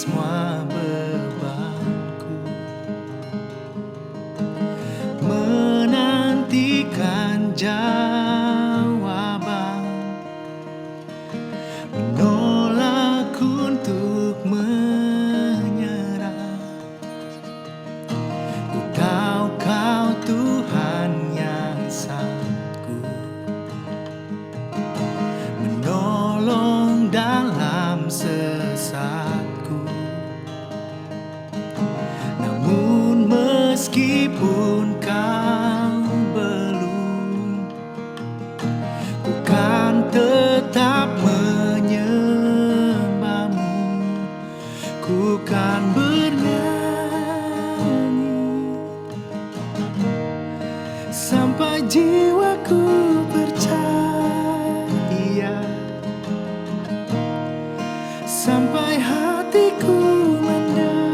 semua bebanku, menantikan jawaban, menolak untuk menyerah. Ku tahu Kau Tuhan yang sanggup menolong dalam sesatku. Namun meskipun Kau belum, ku kan tetap menyembah-Mu. Ku kan bernyanyi sampai jiwaku percaya, sampai hatiku mendengar.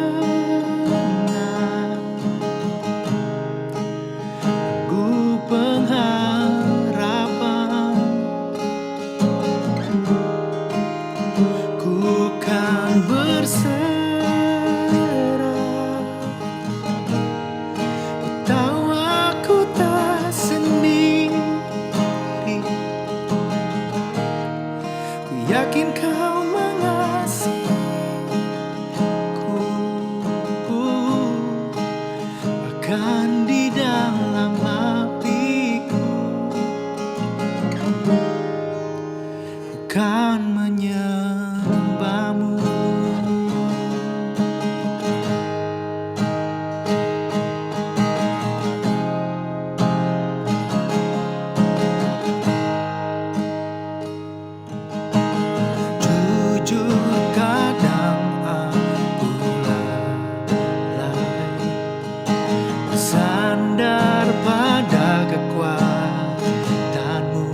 Ku pengharapan, ku kan berserah. Ku tahu aku tak sendiri, ku yakin Kau mengasihiku. Bahkan di dalam apiku, ku kan menyembah-Mu. Jujur kadang aku lalai bersandar pada kekuatan-Mu.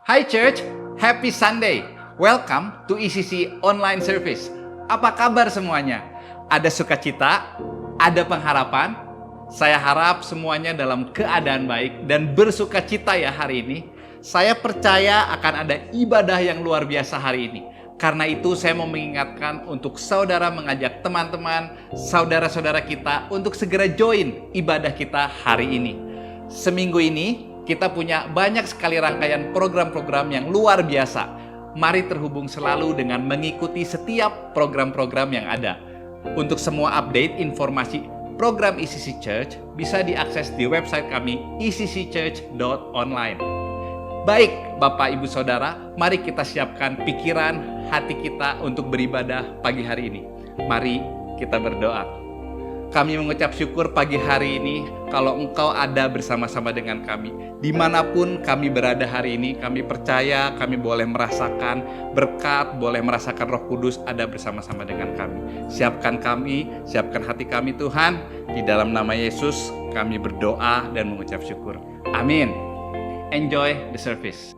Hi Church, Happy Sunday. Welcome to ECC Online Service. Apa kabar semuanya? Ada sukacita, ada pengharapan. Saya harap semuanya dalam keadaan baik dan bersukacita ya hari ini. Saya percaya akan ada ibadah yang luar biasa hari ini. Karena itu saya mau mengingatkan untuk saudara mengajak teman-teman, saudara-saudara kita untuk segera join ibadah kita hari ini. Seminggu ini kita punya banyak sekali rangkaian program-program yang luar biasa. Mari terhubung selalu dengan mengikuti setiap program-program yang ada. Untuk semua update informasi program ECC Church bisa diakses di website kami eccchurch.online. Baik, Bapak Ibu Saudara, mari kita siapkan pikiran, hati kita untuk beribadah pagi hari ini. Mari kita berdoa. Kami mengucap syukur pagi hari ini kalau Engkau ada bersama-sama dengan kami. Dimanapun kami berada hari ini, kami percaya kami boleh merasakan berkat, boleh merasakan Roh Kudus ada bersama-sama dengan kami. Siapkan kami, siapkan hati kami Tuhan. Di dalam nama Yesus kami berdoa dan mengucap syukur. Amin. Enjoy the service.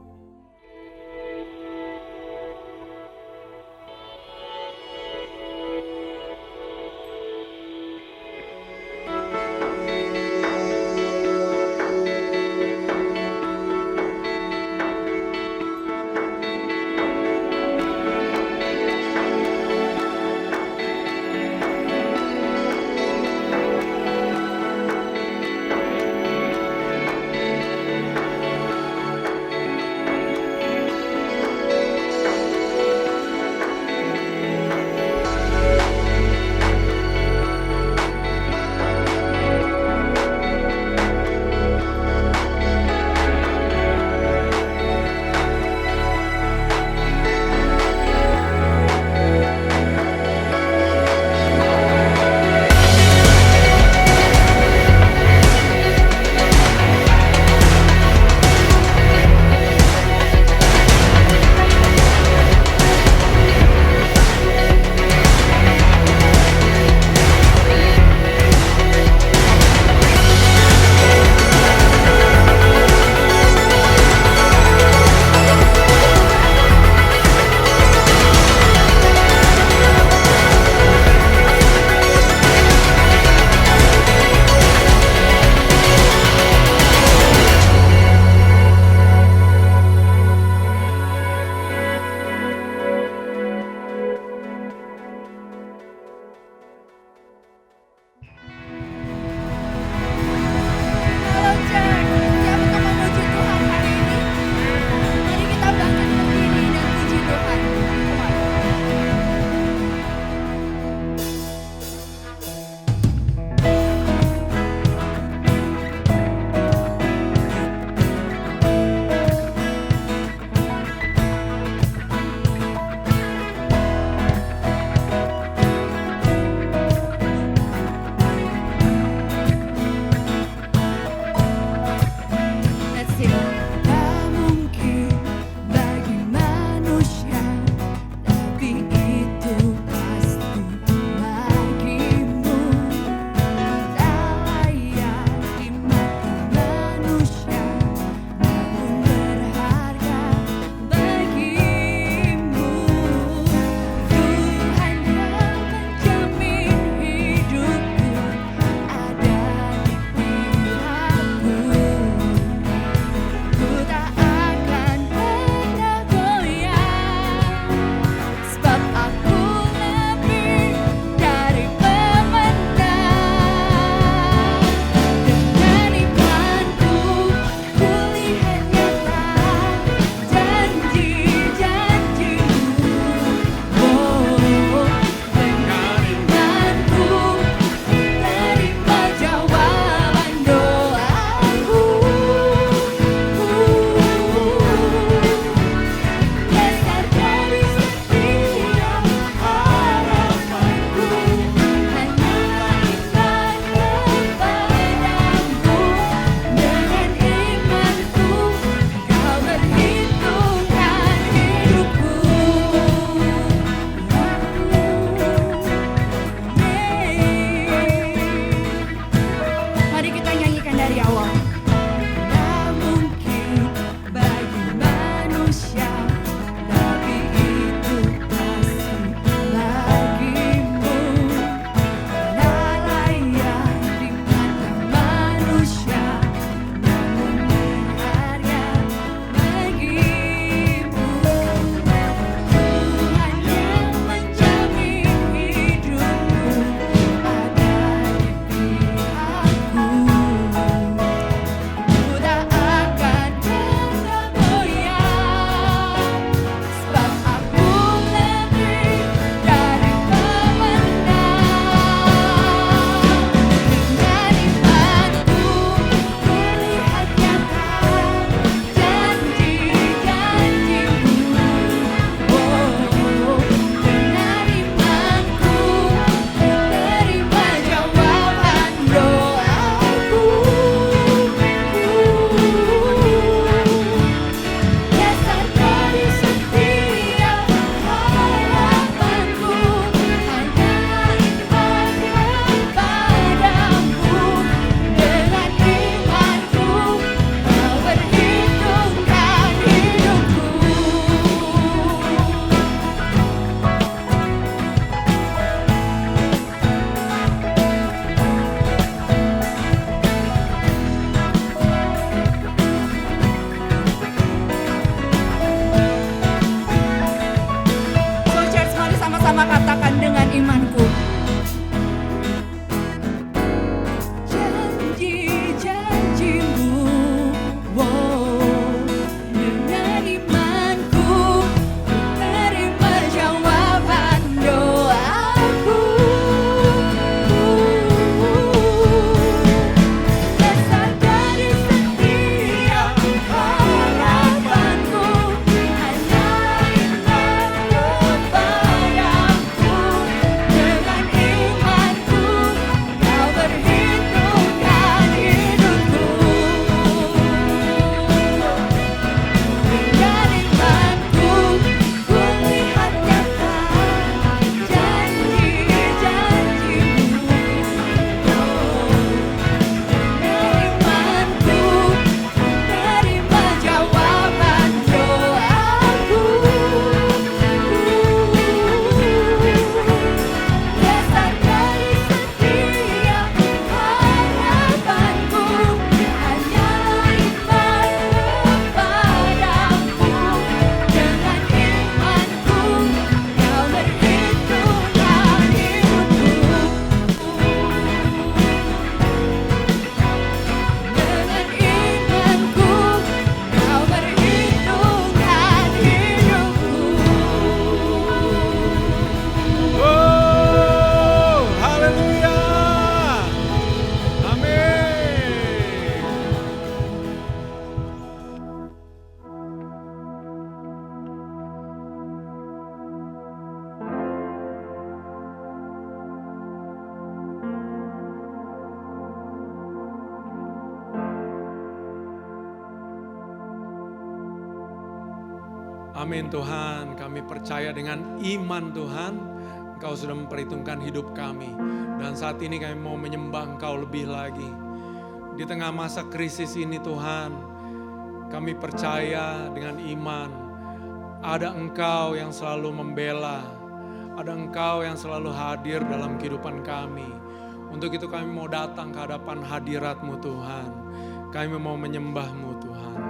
Amin Tuhan, kami percaya dengan iman Tuhan, Engkau sudah memperhitungkan hidup kami. Dan saat ini kami mau menyembah Engkau lebih lagi. Di tengah masa krisis ini Tuhan, kami percaya dengan iman, ada Engkau yang selalu membela, ada Engkau yang selalu hadir dalam kehidupan kami. Untuk itu kami mau datang ke hadapan hadirat-Mu Tuhan. Kami mau menyembah-Mu Tuhan.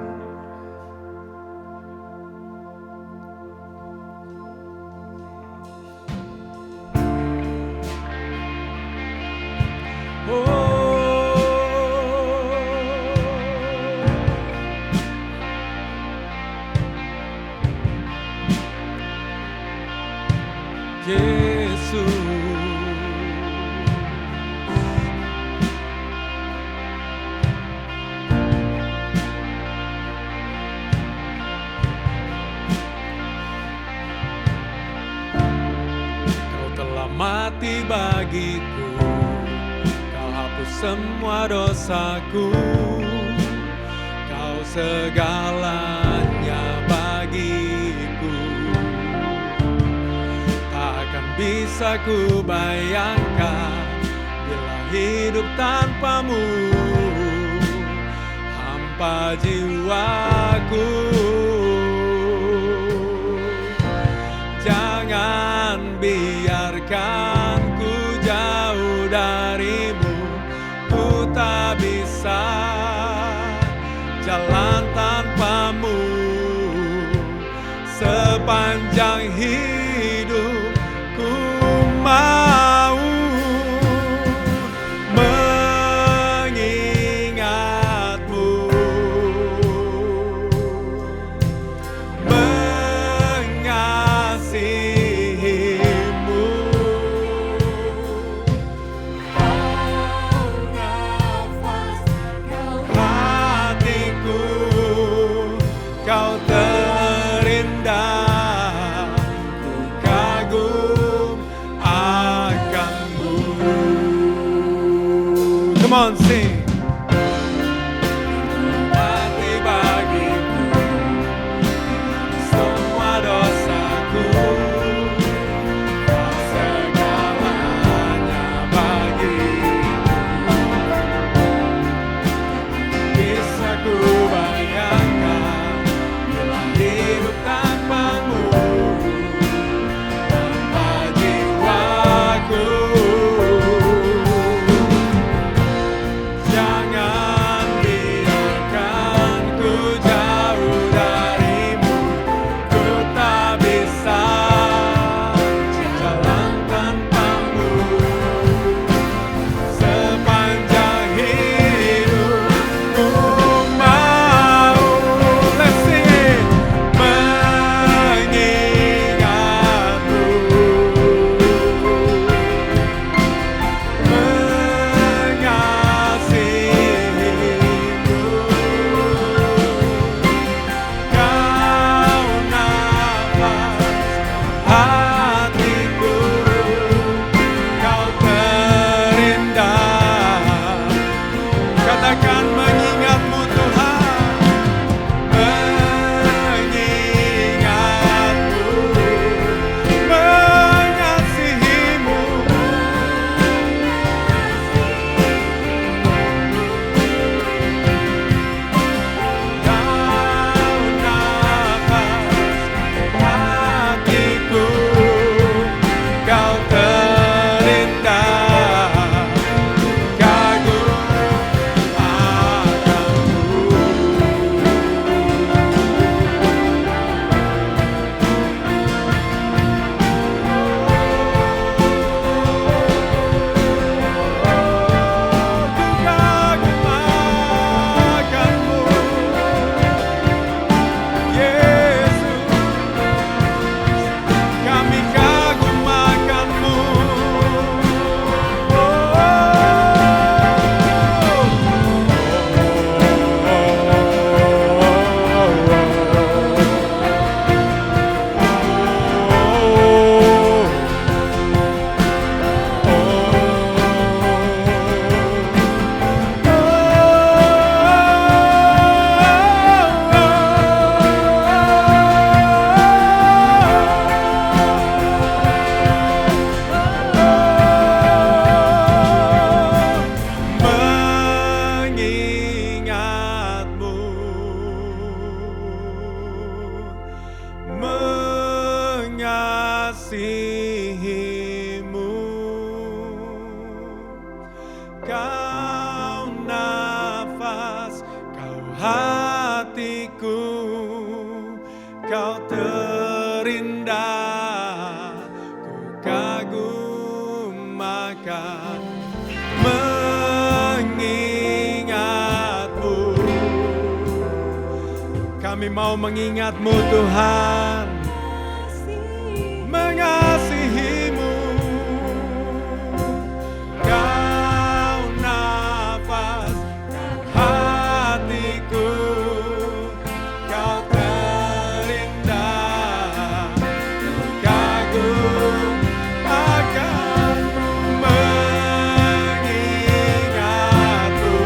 Yesus, Kau telah mati bagiku, Kau hapus semua dosaku, Kau segalanya bagiku. Takkan bisa ku bayangkan bila hidup tanpamu, hampa jiwaku. Jangan biarkan ku jauh darimu, ku tak bisa jalan tanpamu. Sepanjang hidup ku mau mengingatmu, mengasihimu. Hatiku, Kau terindah, ku kagum akanmu. Come on, sing. Mati bagiku, semua dosaku, Kau segalanya bagiku. Bisa ku bayangkan bila hidup tanpa mengasihimu. Kau nafas, kau hatiku, kau terindah, ku kagum akan mengingatmu. Kami mau mengingatmu Tuhan, mengasihimu. Kau nafas, hatiku, kau terindah, kagum akan mengingatmu.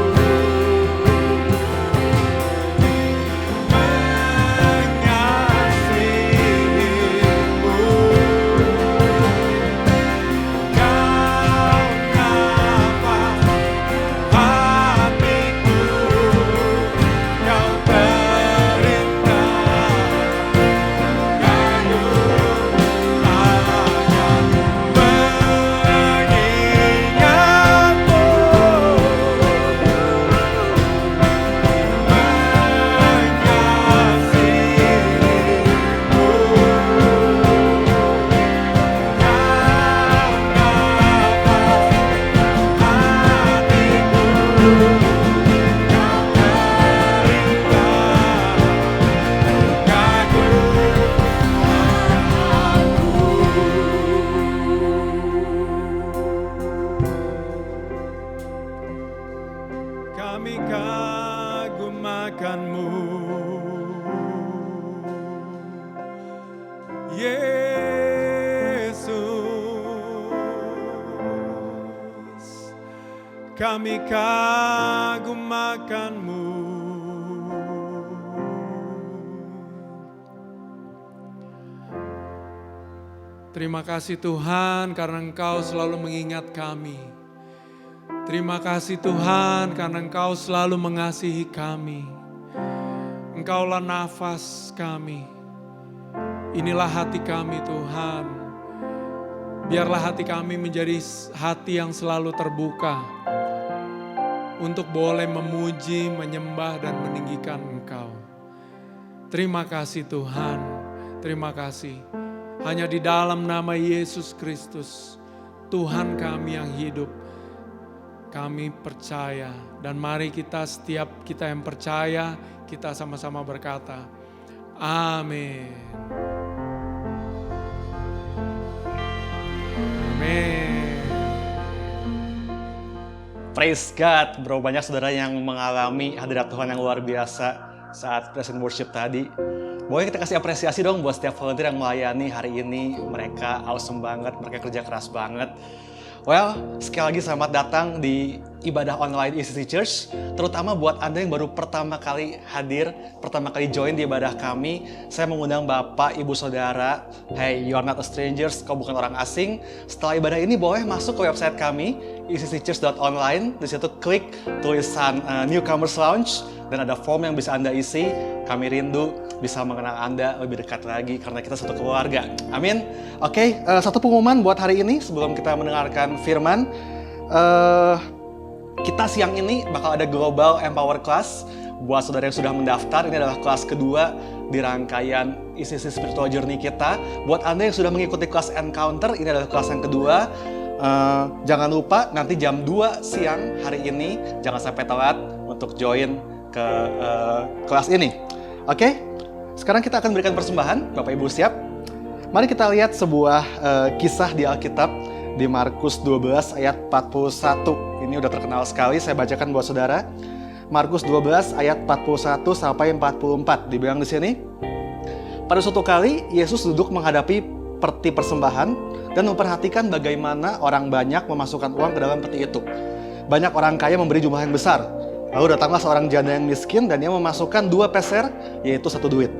Kami kagum akan-Mu, Yesus. Kami kagum akan-Mu. Terima kasih Tuhan karena Engkau selalu mengingat kami. Terima kasih Tuhan karena Engkau selalu mengasihi kami. Engkaulah nafas kami. Inilah hati kami Tuhan. Biarlah hati kami menjadi hati yang selalu terbuka untuk boleh memuji, menyembah dan meninggikan Engkau. Terima kasih Tuhan. Terima kasih. Hanya di dalam nama Yesus Kristus, Tuhan kami yang hidup, kami percaya. Dan mari kita yang percaya, kita sama-sama berkata, amin. Amin. Praise God, bro. Banyak saudara yang mengalami hadirat Tuhan yang luar biasa saat present worship tadi. Boleh kita kasih apresiasi dong buat setiap volunteer yang melayani hari ini. Mereka awesome banget, mereka kerja keras banget. Well, sekali lagi selamat datang di ibadah online ECC Church. Terutama buat Anda yang baru pertama kali hadir, pertama kali join di ibadah kami. Saya mengundang Bapak, Ibu, Saudara. Hey, you are not a strangers, kau bukan orang asing. Setelah ibadah ini boleh masuk ke website kami, eccchurch.online. Di situ klik tulisan Newcomers Lounge dan ada form yang bisa Anda isi. Kami rindu bisa mengenal Anda lebih dekat lagi karena kita satu keluarga. Amin. Oke, satu pengumuman buat hari ini sebelum kita mendengarkan firman. Kita siang ini bakal ada Global Empower Class. Buat saudara yang sudah mendaftar, ini adalah kelas kedua di rangkaian ECC Spiritual Journey kita. Buat Anda yang sudah mengikuti kelas Encounter, ini adalah kelas yang kedua. Jangan lupa nanti jam 2 siang hari ini, jangan sampai telat untuk join ke kelas ini. Oke, sekarang kita akan berikan persembahan. Bapak Ibu siap? Mari kita lihat sebuah kisah di Alkitab di Markus 12 ayat 41. Ini udah terkenal sekali, saya bacakan buat saudara. Markus 12 ayat 41 sampai 44. Dibilang di sini, pada suatu kali Yesus duduk menghadapi peti persembahan dan memperhatikan bagaimana orang banyak memasukkan uang ke dalam peti itu. Banyak orang kaya memberi jumlah yang besar. Lalu datanglah seorang janda yang miskin dan dia memasukkan 2 peser, yaitu 1 duit.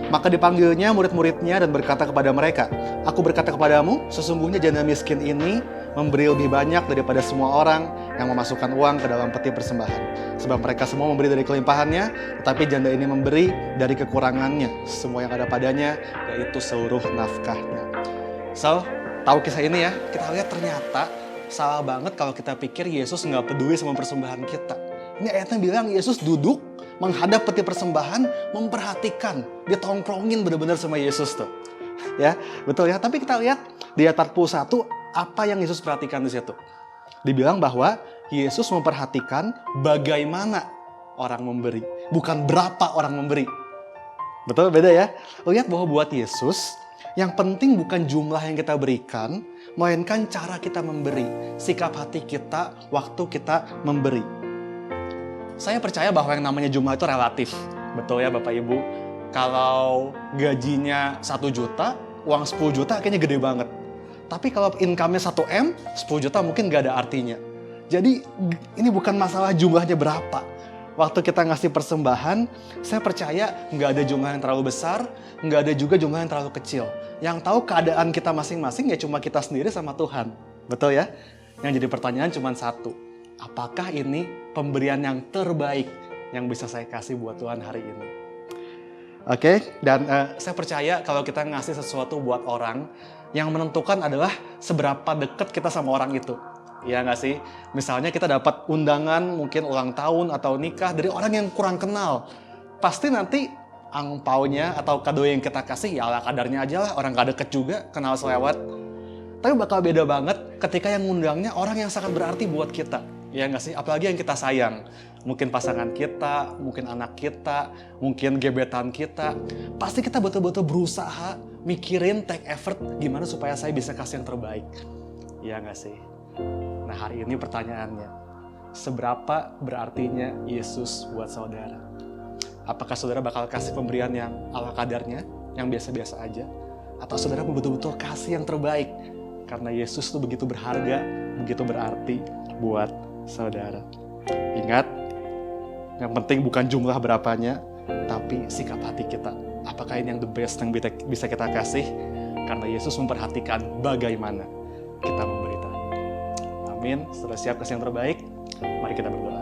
Maka dipanggilnya murid-muridnya dan berkata kepada mereka, "Aku berkata kepadamu, sesungguhnya janda miskin ini memberi lebih banyak daripada semua orang yang memasukkan uang ke dalam peti persembahan. Sebab mereka semua memberi dari kelimpahannya, tetapi janda ini memberi dari kekurangannya, semua yang ada padanya, yaitu seluruh nafkahnya." So, tahu kisah ini ya, kita lihat ternyata salah banget kalau kita pikir Yesus nggak peduli sama persembahan kita. Ini ayatnya bilang Yesus duduk, menghadap peti persembahan, memperhatikan. Dia tongkrongin benar-benar sama Yesus tuh. Ya, betul ya. Tapi kita lihat di ayat 41, apa yang Yesus perhatikan di situ. Dibilang bahwa Yesus memperhatikan bagaimana orang memberi, bukan berapa orang memberi. Betul, beda ya. Lihat bahwa buat Yesus, yang penting bukan jumlah yang kita berikan, melainkan cara kita memberi, sikap hati kita waktu kita memberi. Saya percaya bahwa yang namanya jumlah itu relatif. Betul ya Bapak Ibu? Kalau gajinya 1 juta, uang 10 juta kayaknya gede banget. Tapi kalau income-nya 1 M, 10 juta mungkin gak ada artinya. Jadi ini bukan masalah jumlahnya berapa. Waktu kita ngasih persembahan, saya percaya nggak ada jumlah yang terlalu besar, nggak ada juga jumlah yang terlalu kecil. Yang tahu keadaan kita masing-masing ya cuma kita sendiri sama Tuhan. Betul ya? Yang jadi pertanyaan cuma satu. Apakah ini pemberian yang terbaik yang bisa saya kasih buat Tuhan hari ini? Oke, dan saya percaya kalau kita ngasih sesuatu buat orang, yang menentukan adalah seberapa dekat kita sama orang itu. Ya nggak sih? Misalnya kita dapat undangan mungkin ulang tahun atau nikah dari orang yang kurang kenal. Pasti nanti angpaunya atau kado yang kita kasih ya ala kadarnya aja lah. Orang gak deket juga, kenal selewat. Tapi bakal beda banget ketika yang ngundangnya orang yang sangat berarti buat kita. Ya nggak sih? Apalagi yang kita sayang. Mungkin pasangan kita, mungkin anak kita, mungkin gebetan kita. Pasti kita betul-betul berusaha mikirin, take effort gimana supaya saya bisa kasih yang terbaik. Ya nggak sih? Nah hari ini pertanyaannya, seberapa berartinya Yesus buat saudara? Apakah saudara bakal kasih pemberian yang ala kadarnya, yang biasa-biasa aja? Atau saudara betul-betul kasih yang terbaik? Karena Yesus tuh begitu berharga, begitu berarti buat saudara. Ingat, yang penting bukan jumlah berapanya, tapi sikap hati kita. Apakah ini yang the best yang bisa kita kasih? Karena Yesus memperhatikan bagaimana kita memberi tadi. Amin. Sudah siap kasih yang terbaik? Mari kita berdoa.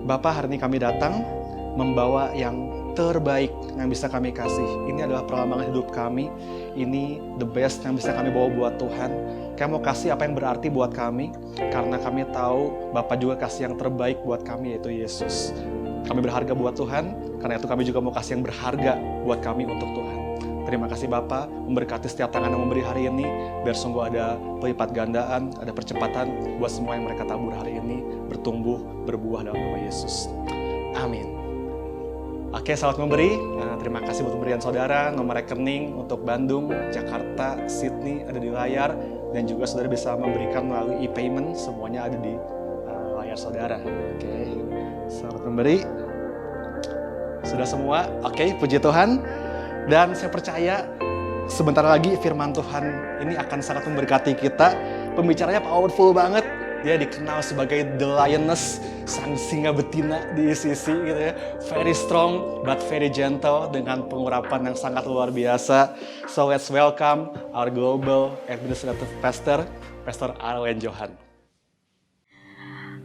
Bapa, hari ini kami datang membawa yang terbaik yang bisa kami kasih. Ini adalah perlambangan hidup kami. Ini the best yang bisa kami bawa buat Tuhan. Kami mau kasih apa yang berarti buat kami. Karena kami tahu Bapa juga kasih yang terbaik buat kami, yaitu Yesus. Kami berharga buat Tuhan. Karena itu kami juga mau kasih yang berharga buat kami untuk Tuhan. Terima kasih Bapa, memberkati setiap tangan yang memberi hari ini, biar sungguh ada pelipat gandaan, ada percepatan buat semua yang mereka tabur hari ini, bertumbuh, berbuah dalam nama Yesus. Amin. Oke, selamat memberi. Terima kasih buat pemberian saudara, nomor rekening untuk Bandung, Jakarta, Sydney ada di layar, dan juga saudara bisa memberikan melalui e-payment, semuanya ada di layar saudara. Oke, selamat memberi. Sudah semua? Oke, puji Tuhan. Dan saya percaya sebentar lagi firman Tuhan ini akan sangat memberkati kita. Pembicaranya powerful banget. Dia dikenal sebagai the lioness, sang singa betina di sisi gitu ya. Very strong but very gentle dengan pengurapan yang sangat luar biasa. So let's welcome our global administrative pastor, Pastor Arwen Johan.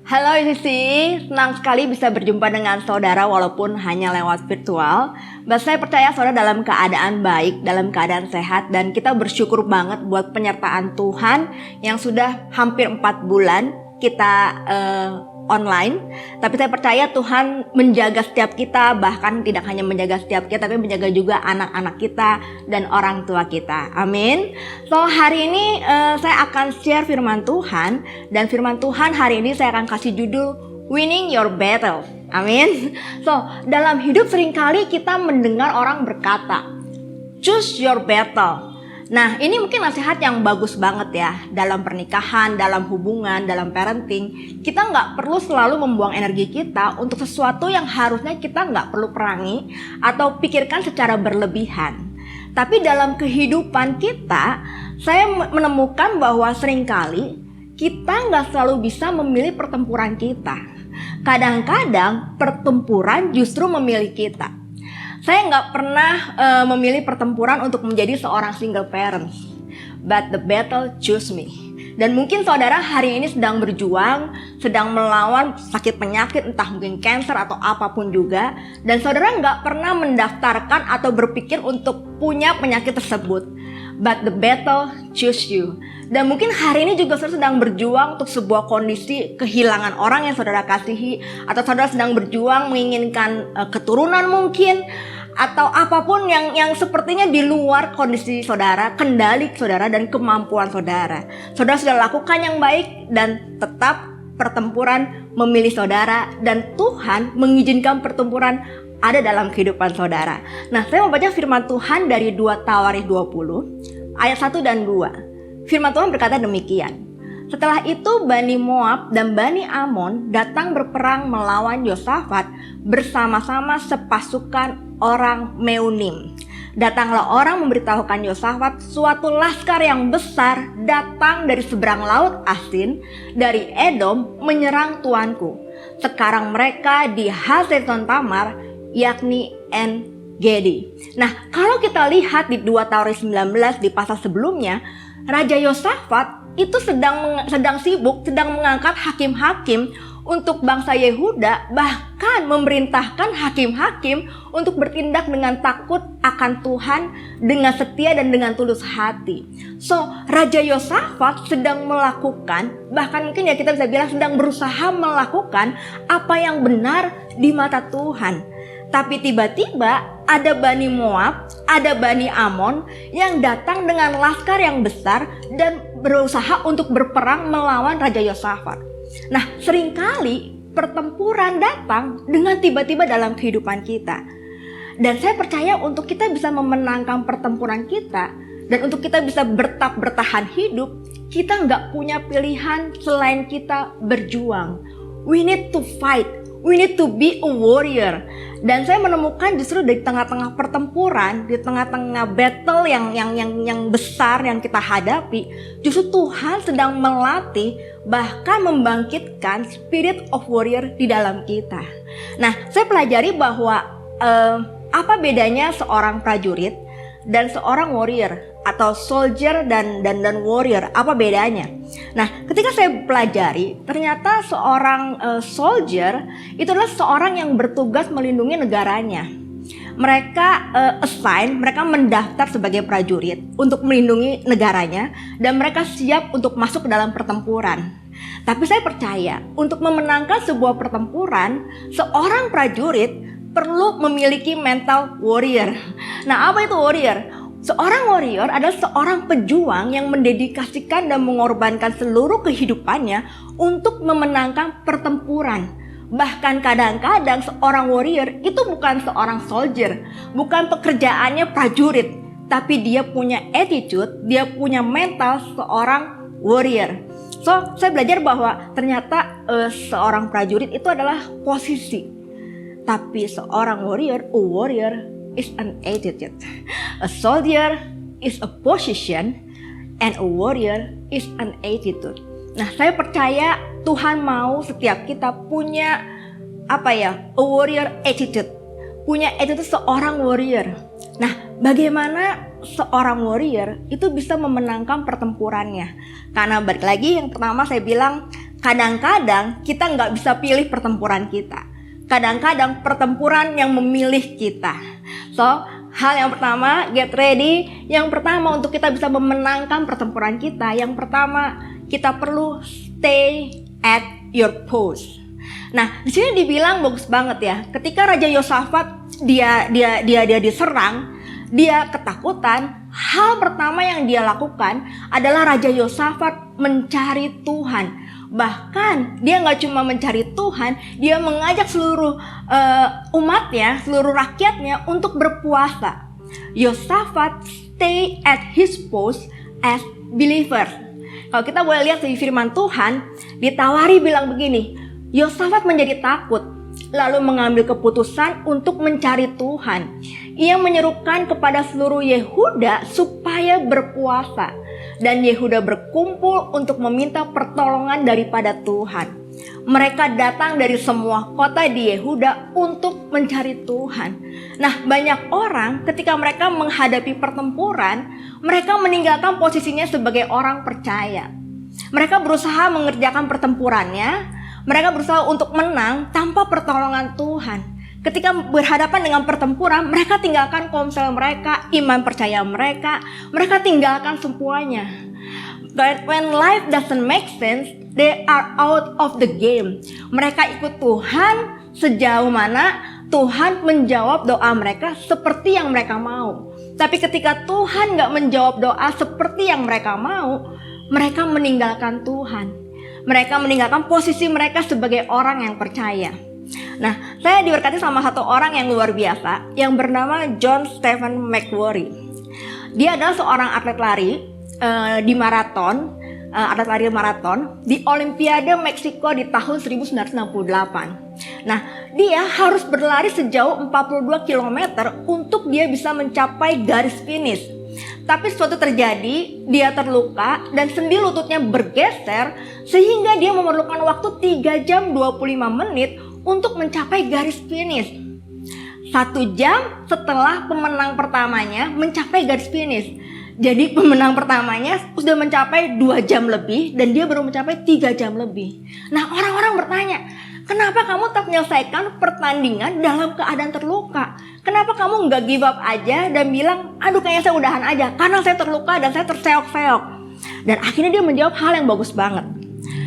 Halo Sisi, senang sekali bisa berjumpa dengan saudara walaupun hanya lewat virtual. Saya percaya saudara dalam keadaan baik, dalam keadaan sehat, dan kita bersyukur banget buat penyertaan Tuhan yang sudah hampir 4 bulan kita online. Tapi saya percaya Tuhan menjaga setiap kita, bahkan tidak hanya menjaga setiap kita, tapi menjaga juga anak-anak kita dan orang tua kita. Amin. So hari ini saya akan share firman Tuhan, dan firman Tuhan hari ini saya akan kasih judul Winning Your Battle. Amin. So dalam hidup seringkali kita mendengar orang berkata, choose your battle. Nah, ini mungkin nasihat yang bagus banget ya. Dalam pernikahan, dalam hubungan, dalam parenting, kita nggak perlu selalu membuang energi kita untuk sesuatu yang harusnya kita nggak perlu perangi atau pikirkan secara berlebihan. Tapi dalam kehidupan kita, saya menemukan bahwa seringkali kita nggak selalu bisa memilih pertempuran kita. Kadang-kadang pertempuran justru memilih kita. Saya nggak pernah memilih pertempuran untuk menjadi seorang single parent, but the battle choose me. Dan mungkin saudara hari ini sedang berjuang, sedang melawan sakit penyakit, entah mungkin cancer atau apapun juga. Dan saudara nggak pernah mendaftarkan atau berpikir untuk punya penyakit tersebut. But the battle choose you. Dan mungkin hari ini juga saudara sedang berjuang untuk sebuah kondisi kehilangan orang yang saudara kasihi. Atau saudara sedang berjuang menginginkan keturunan mungkin. Atau apapun yang sepertinya di luar kondisi saudara, kendali saudara dan kemampuan saudara. Saudara sudah lakukan yang baik dan tetap pertempuran memilih saudara. Dan Tuhan mengizinkan pertempuran ada dalam kehidupan saudara. Nah, saya mau baca firman Tuhan dari 2 Tawarikh 20 ayat 1 dan 2. Firman Tuhan berkata demikian. Setelah itu Bani Moab dan Bani Amon datang berperang melawan Yosafat bersama-sama sepasukan orang Meunim. Datanglah orang memberitahukan Yosafat, suatu laskar yang besar datang dari seberang laut Asin, dari Edom menyerang tuanku. Sekarang mereka di Hazeton Tamar, yakni En Gedi. Nah, kalau kita lihat di 2 Tawarikh 19 di pasal sebelumnya, Raja Yosafat itu sedang sibuk, sedang mengangkat hakim-hakim untuk bangsa Yehuda, bahkan memerintahkan hakim-hakim untuk bertindak dengan takut akan Tuhan, dengan setia dan dengan tulus hati. So, Raja Yosafat sedang melakukan, bahkan mungkin ya kita bisa bilang sedang berusaha melakukan apa yang benar di mata Tuhan. Tapi tiba-tiba ada Bani Moab, ada Bani Amon yang datang dengan laskar yang besar dan berusaha untuk berperang melawan Raja Yosafat. Nah, seringkali pertempuran datang dengan tiba-tiba dalam kehidupan kita. Dan saya percaya untuk kita bisa memenangkan pertempuran kita dan untuk kita bisa bertahan hidup, kita nggak punya pilihan selain kita berjuang. We need to fight. We need to be a warrior. Dan saya menemukan justru di tengah-tengah pertempuran, di tengah-tengah battle yang besar yang kita hadapi, justru Tuhan sedang melatih, bahkan membangkitkan spirit of warrior di dalam kita. Nah, saya pelajari bahwa apa bedanya seorang prajurit dan seorang warrior, atau soldier dan warrior, apa bedanya? Nah, ketika saya pelajari, ternyata seorang soldier itu adalah seorang yang bertugas melindungi negaranya. Mereka mereka mendaftar sebagai prajurit untuk melindungi negaranya dan mereka siap untuk masuk ke dalam pertempuran. Tapi saya percaya untuk memenangkan sebuah pertempuran, seorang prajurit perlu memiliki mental warrior. Nah, apa itu warrior? Seorang warrior adalah seorang pejuang yang mendedikasikan dan mengorbankan seluruh kehidupannya untuk memenangkan pertempuran. Bahkan kadang-kadang seorang warrior itu bukan seorang soldier, bukan pekerjaannya prajurit, tapi dia punya attitude, dia punya mental seorang warrior. So, saya belajar bahwa ternyata seorang prajurit itu adalah posisi. Tapi seorang warrior, a warrior is an attitude. A soldier is a position and a warrior is an attitude. Nah, saya percaya Tuhan mau setiap kita punya a warrior attitude. Punya attitude seorang warrior. Nah, bagaimana seorang warrior itu bisa memenangkan pertempurannya? Karena balik lagi yang pertama saya bilang, kadang-kadang kita nggak bisa pilih pertempuran kita. Kadang-kadang pertempuran yang memilih kita. So, hal yang pertama, get ready. Yang pertama untuk kita bisa memenangkan pertempuran kita, yang pertama kita perlu stay at your post. Nah, di sini dibilang bagus banget ya. Ketika Raja Yosafat dia diserang, dia ketakutan. Hal pertama yang dia lakukan adalah Raja Yosafat mencari Tuhan. Bahkan dia nggak cuma mencari Tuhan, dia mengajak seluruh umatnya, seluruh rakyatnya untuk berpuasa. Yosafat stay at his post as believer. Kalau kita boleh lihat di firman Tuhan, di Tawari bilang begini, Yosafat menjadi takut, lalu mengambil keputusan untuk mencari Tuhan. Ia menyerukan kepada seluruh Yehuda supaya berpuasa. Dan Yehuda berkumpul untuk meminta pertolongan daripada Tuhan. Mereka datang dari semua kota di Yehuda untuk mencari Tuhan. Nah, banyak orang ketika mereka menghadapi pertempuran, mereka meninggalkan posisinya sebagai orang percaya. Mereka berusaha mengerjakan pertempurannya, mereka berusaha untuk menang tanpa pertolongan Tuhan. Ketika berhadapan dengan pertempuran, mereka tinggalkan komsel mereka, iman percaya mereka tinggalkan semuanya. But when life doesn't make sense, they are out of the game. Mereka ikut Tuhan sejauh mana Tuhan menjawab doa mereka seperti yang mereka mau. Tapi ketika Tuhan gak menjawab doa seperti yang mereka mau, mereka meninggalkan Tuhan. Mereka meninggalkan posisi mereka sebagai orang yang percaya. Nah, saya diberkati sama satu orang yang luar biasa yang bernama John Stephen McWorry. Dia adalah seorang atlet lari di maraton, di Olimpiade Meksiko di tahun 1968. Nah, dia harus berlari sejauh 42 km untuk dia bisa mencapai garis finish. Tapi sesuatu terjadi, dia terluka dan sendi lututnya bergeser sehingga dia memerlukan waktu 3 jam 25 menit untuk mencapai garis finish. 1 jam setelah pemenang pertamanya mencapai garis finish. Jadi pemenang pertamanya sudah mencapai 2 jam lebih dan dia baru mencapai 3 jam lebih. Nah, orang-orang bertanya, kenapa kamu tak menyelesaikan pertandingan dalam keadaan terluka? Kenapa kamu nggak give up aja dan bilang, aduh kayaknya saya udahan aja karena saya terluka dan saya terseok-seok. Dan akhirnya dia menjawab hal yang bagus banget.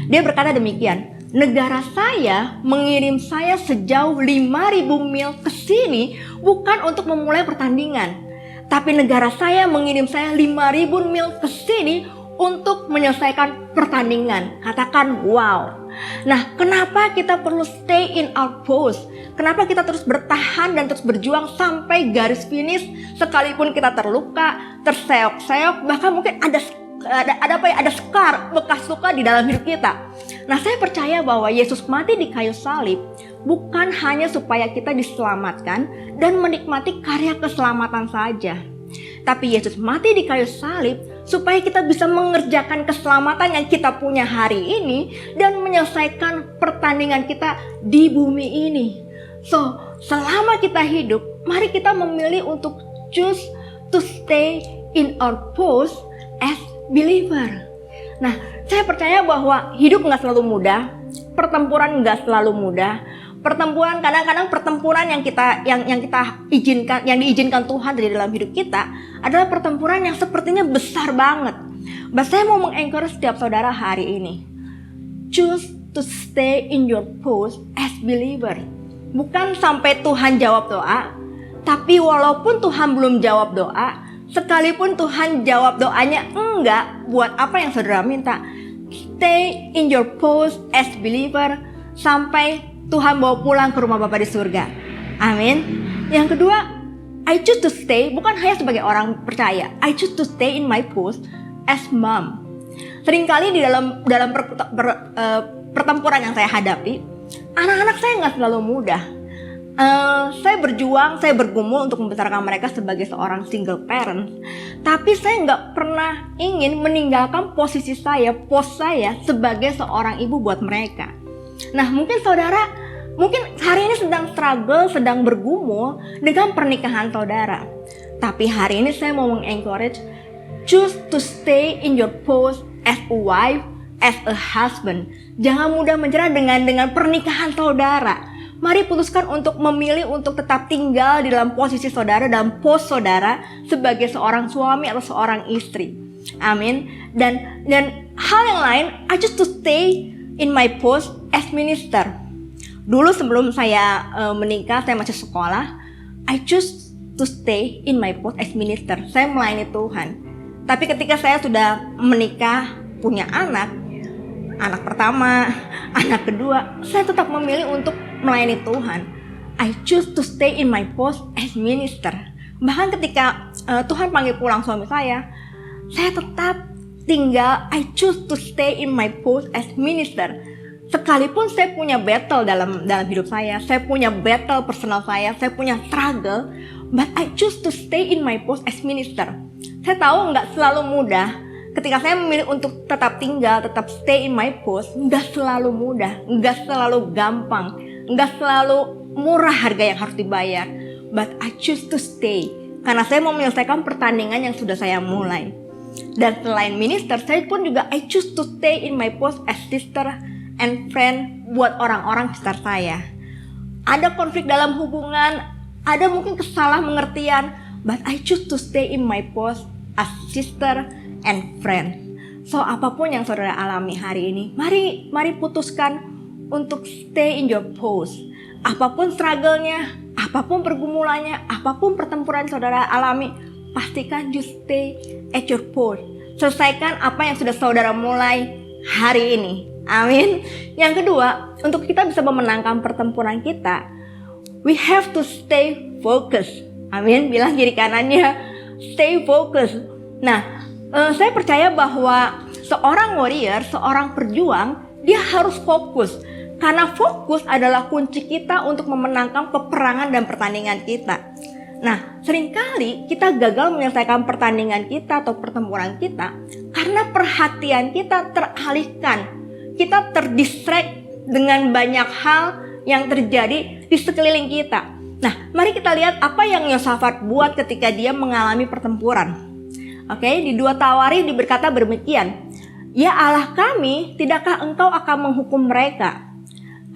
Dia berkata demikian, negara saya mengirim saya sejauh 5.000 mil ke sini bukan untuk memulai pertandingan. Tapi negara saya mengirim saya 5.000 mil ke sini untuk menyelesaikan pertandingan. Katakan wow. Nah, kenapa kita perlu stay in our post? Kenapa kita terus bertahan dan terus berjuang sampai garis finish sekalipun kita terluka, terseok-seok, bahkan mungkin ada scar, bekas luka di dalam hidup kita. Nah, saya percaya bahwa Yesus mati di kayu salib bukan hanya supaya kita diselamatkan dan menikmati karya keselamatan saja. Tapi Yesus mati di kayu salib supaya kita bisa mengerjakan keselamatan yang kita punya hari ini dan menyelesaikan pertandingan kita di bumi ini. So, selama kita hidup, mari kita memilih untuk choose to stay in our post as believer. Nah, saya percaya bahwa hidup nggak selalu mudah, pertempuran nggak selalu mudah. Pertempuran, kadang-kadang pertempuran yang kita izinkan, yang diizinkan Tuhan dari dalam hidup kita adalah pertempuran yang sepertinya besar banget. Bahwa saya mau mengencourage setiap saudara hari ini, choose to stay in your post as believer. Bukan sampai Tuhan jawab doa, tapi walaupun Tuhan belum jawab doa, sekalipun Tuhan jawab doanya enggak buat apa yang saudara minta, stay in your post as believer sampai Tuhan bawa pulang ke rumah Bapa di surga. Amin. Yang kedua, I choose to stay bukan hanya sebagai orang percaya. I choose to stay in my post as mom. Seringkali di dalam pertempuran yang saya hadapi, anak-anak saya nggak selalu mudah. Saya berjuang, saya bergumul untuk membesarkan mereka sebagai seorang single parent. Tapi saya nggak pernah ingin meninggalkan posisi saya, pos saya sebagai seorang ibu buat mereka. Nah, mungkin saudara, hari ini sedang struggle, sedang bergumul dengan pernikahan saudara. Tapi hari ini saya mau mengencourage, choose to stay in your post as a wife, as a husband. Jangan mudah menyerah dengan pernikahan saudara. Mari putuskan untuk memilih untuk tetap tinggal di dalam posisi saudara, dalam pos saudara sebagai seorang suami atau seorang istri. Amin. Dan hal yang lain, I choose to stay in my post as minister. Dulu sebelum saya menikah, saya masih sekolah, I choose to stay in my post as minister. Saya melayani Tuhan. Tapi ketika saya sudah menikah, punya anak pertama, anak kedua, saya tetap memilih untuk melayani Tuhan. I choose to stay in my post as minister. Bahkan ketika Tuhan panggil pulang suami saya tetap tinggal. I choose to stay in my post as minister. Sekalipun saya punya battle dalam hidup saya punya battle personal saya punya struggle, but I choose to stay in my post as minister. Saya tahu nggak selalu mudah. Ketika saya memilih untuk tetap tinggal, tetap stay in my post, nggak selalu mudah, nggak selalu gampang, nggak selalu murah harga yang harus dibayar. But I choose to stay, karena saya mau menyelesaikan pertandingan yang sudah saya mulai. Dan selain minister, saya pun juga I choose to stay in my post as sister and friend buat orang-orang sekitar saya. Ada konflik dalam hubungan, ada mungkin kesalah mengertian, but I choose to stay in my post as sister and friend. So apapun yang saudara alami hari ini, mari putuskan untuk stay in your post. Apapun struggle-nya, apapun pergumulannya, apapun pertempuran saudara alami, pastikan you stay at your post. Selesaikan apa yang sudah saudara mulai hari ini. Amin. Yang kedua, untuk kita bisa memenangkan pertempuran kita, we have to stay focused. Amin. Bilang kiri kanannya, stay focused. Nah, saya percaya bahwa seorang warrior, seorang perjuang, dia harus fokus. Karena fokus adalah kunci kita untuk memenangkan peperangan dan pertandingan kita. Nah, seringkali kita gagal menyelesaikan pertandingan kita atau pertempuran kita karena perhatian kita teralihkan. Kita terdistract dengan banyak hal yang terjadi di sekeliling kita. Nah, mari kita lihat apa yang Yosafat buat ketika dia mengalami pertempuran. Oke, di 2 Tawarikh berkata demikian. Ya Allah kami, tidakkah engkau akan menghukum mereka?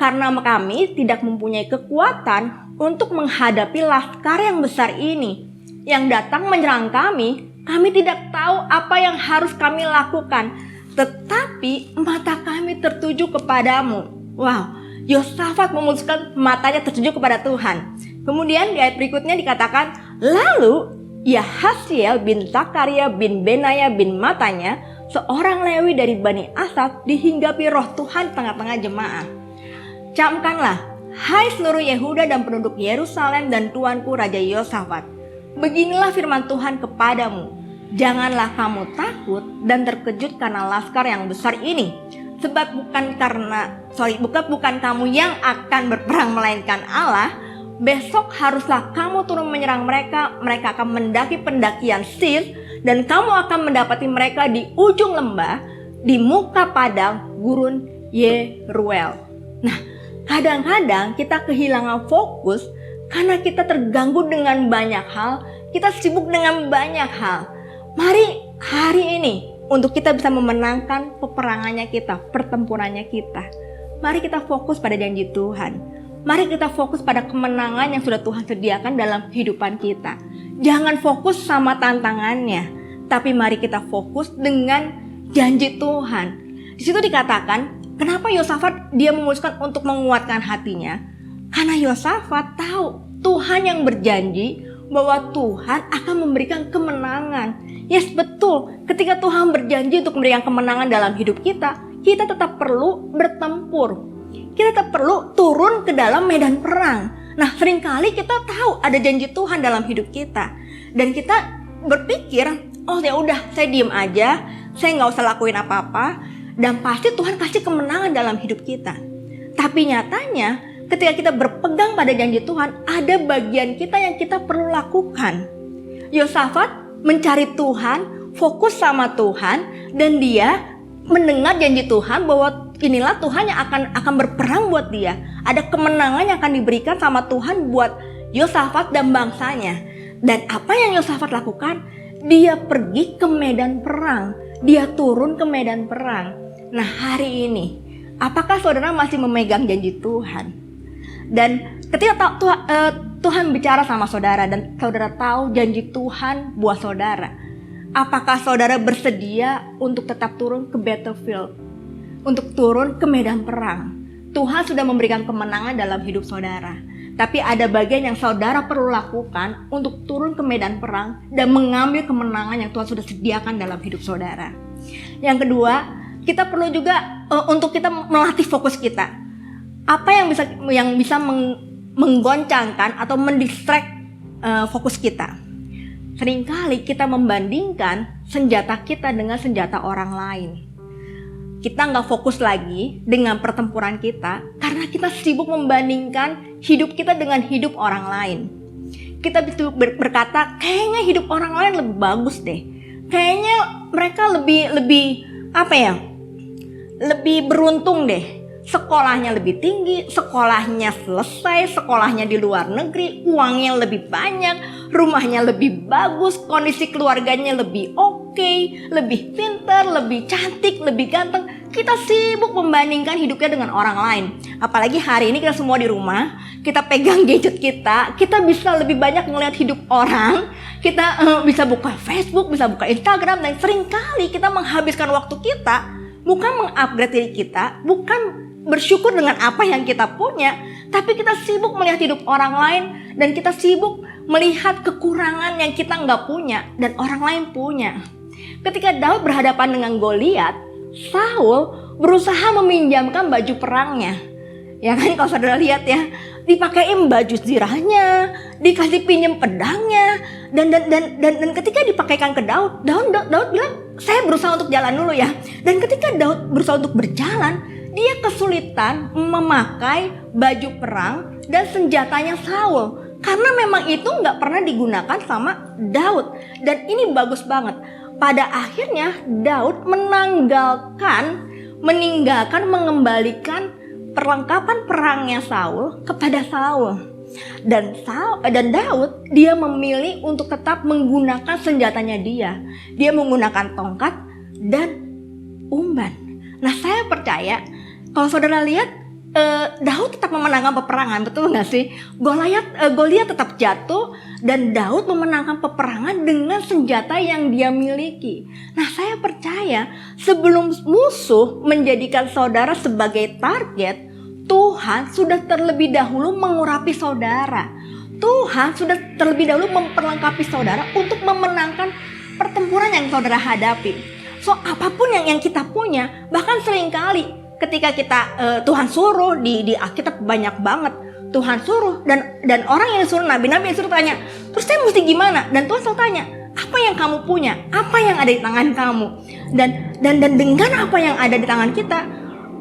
Karena kami tidak mempunyai kekuatan untuk menghadapi laskar yang besar ini yang datang menyerang kami. Kami tidak tahu apa yang harus kami lakukan, tetapi mata kami tertuju kepadamu. Wow, Yosafat memutuskan matanya tertuju kepada Tuhan. Kemudian di ayat berikutnya dikatakan, lalu Yahasiel bin Zakaria bin Benaya bin Matanya, seorang Lewi dari Bani Asaf, dihinggapi roh Tuhan tengah-tengah jemaah. Camkanlah, hai seluruh Yehuda dan penduduk Yerusalem dan tuanku Raja Yosafat. Beginilah firman Tuhan kepadamu. Janganlah kamu takut dan terkejut karena laskar yang besar ini. Sebab bukan kamu yang akan berperang melainkan Allah. Besok haruslah kamu turun menyerang mereka. Mereka akan mendaki pendakian Sir. Dan kamu akan mendapati mereka di ujung lembah, di muka padang gurun Yeruel. Nah, kadang-kadang kita kehilangan fokus karena kita terganggu dengan banyak hal, kita sibuk dengan banyak hal. Mari hari ini untuk kita bisa memenangkan peperangannya kita, pertempurannya kita. Mari kita fokus pada janji Tuhan. Mari kita fokus pada kemenangan yang sudah Tuhan sediakan dalam kehidupan kita. Jangan fokus sama tantangannya, tapi mari kita fokus dengan janji Tuhan. Di situ dikatakan, kenapa Yosafat dia memutuskan untuk menguatkan hatinya? Karena Yosafat tahu Tuhan yang berjanji bahwa Tuhan akan memberikan kemenangan. Yes, betul. Ketika Tuhan berjanji untuk memberikan kemenangan dalam hidup kita, kita tetap perlu bertempur. Kita tetap perlu turun ke dalam medan perang. Nah, seringkali kita tahu ada janji Tuhan dalam hidup kita. Dan kita berpikir, oh ya udah, saya diem aja, saya nggak usah lakuin apa-apa. Dan pasti Tuhan kasih kemenangan dalam hidup kita. Tapi nyatanya ketika kita berpegang pada janji Tuhan, ada bagian kita yang kita perlu lakukan. Yosafat mencari Tuhan, fokus sama Tuhan, dan dia mendengar janji Tuhan bahwa inilah Tuhan yang akan berperang buat dia. Ada kemenangan yang akan diberikan sama Tuhan buat Yosafat dan bangsanya. Dan apa yang Yosafat lakukan? Dia pergi ke medan perang. Dia turun ke medan perang. Nah, hari ini, apakah saudara masih memegang janji Tuhan? Dan ketika Tuhan bicara sama saudara dan saudara tahu janji Tuhan buat saudara, apakah saudara bersedia untuk tetap turun ke battlefield? Untuk turun ke medan perang? Tuhan sudah memberikan kemenangan dalam hidup saudara. Tapi ada bagian yang saudara perlu lakukan untuk turun ke medan perang dan mengambil kemenangan yang Tuhan sudah sediakan dalam hidup saudara. Yang kedua, kita perlu juga untuk kita melatih fokus kita. Apa yang bisa menggoncangkan atau mendistract fokus kita? Seringkali kita membandingkan senjata kita dengan senjata orang lain. Kita nggak fokus lagi dengan pertempuran kita karena kita sibuk membandingkan hidup kita dengan hidup orang lain. Kita bisa berkata, kayaknya hidup orang lain lebih bagus deh. Kayaknya mereka lebih beruntung deh. Sekolahnya lebih tinggi, sekolahnya selesai, sekolahnya di luar negeri, uangnya lebih banyak, rumahnya lebih bagus, kondisi keluarganya lebih oke. oke, lebih pintar, lebih cantik, lebih ganteng. Kita sibuk membandingkan hidupnya dengan orang lain. Apalagi hari ini kita semua di rumah, kita pegang gadget kita bisa lebih banyak ngelihat hidup orang. Kita bisa buka Facebook, bisa buka Instagram, dan seringkali kita menghabiskan waktu kita bukan mengupgrade diri kita, bukan bersyukur dengan apa yang kita punya, tapi kita sibuk melihat hidup orang lain, dan kita sibuk melihat kekurangan yang kita nggak punya dan orang lain punya. Ketika Daud berhadapan dengan Goliat, Saul berusaha meminjamkan baju perangnya. Ya kan, kalau saudara lihat ya, dipakein baju zirahnya, dikasih pinjam pedangnya, dan ketika dipakaikan ke Daud bilang, saya berusaha untuk jalan dulu ya. Dan ketika Daud berusaha untuk berjalan, dia kesulitan memakai baju perang dan senjatanya Saul, karena memang itu nggak pernah digunakan sama Daud. Dan ini bagus banget. Pada akhirnya Daud meninggalkan, mengembalikan perlengkapan perangnya Saul kepada Saul. Dan Daud, dia memilih untuk tetap menggunakan senjatanya dia. Dia menggunakan tongkat dan umban. Nah, saya percaya kalau saudara lihat, Daud tetap memenangkan peperangan, betul nggak sih? Goliat tetap jatuh dan Daud memenangkan peperangan dengan senjata yang dia miliki. Nah, saya percaya sebelum musuh menjadikan saudara sebagai target, Tuhan sudah terlebih dahulu mengurapi saudara. Tuhan sudah terlebih dahulu memperlengkapi saudara untuk memenangkan pertempuran yang saudara hadapi. So, apapun yang kita punya, bahkan seringkali ketika kita Tuhan suruh di Alkitab banyak banget Tuhan suruh, dan orang yang disuruh, nabi-nabi yang suruh tanya, terus saya mesti gimana? Dan Tuhan selalu tanya, apa yang kamu punya? Apa yang ada di tangan kamu? Dan dengan apa yang ada di tangan kita,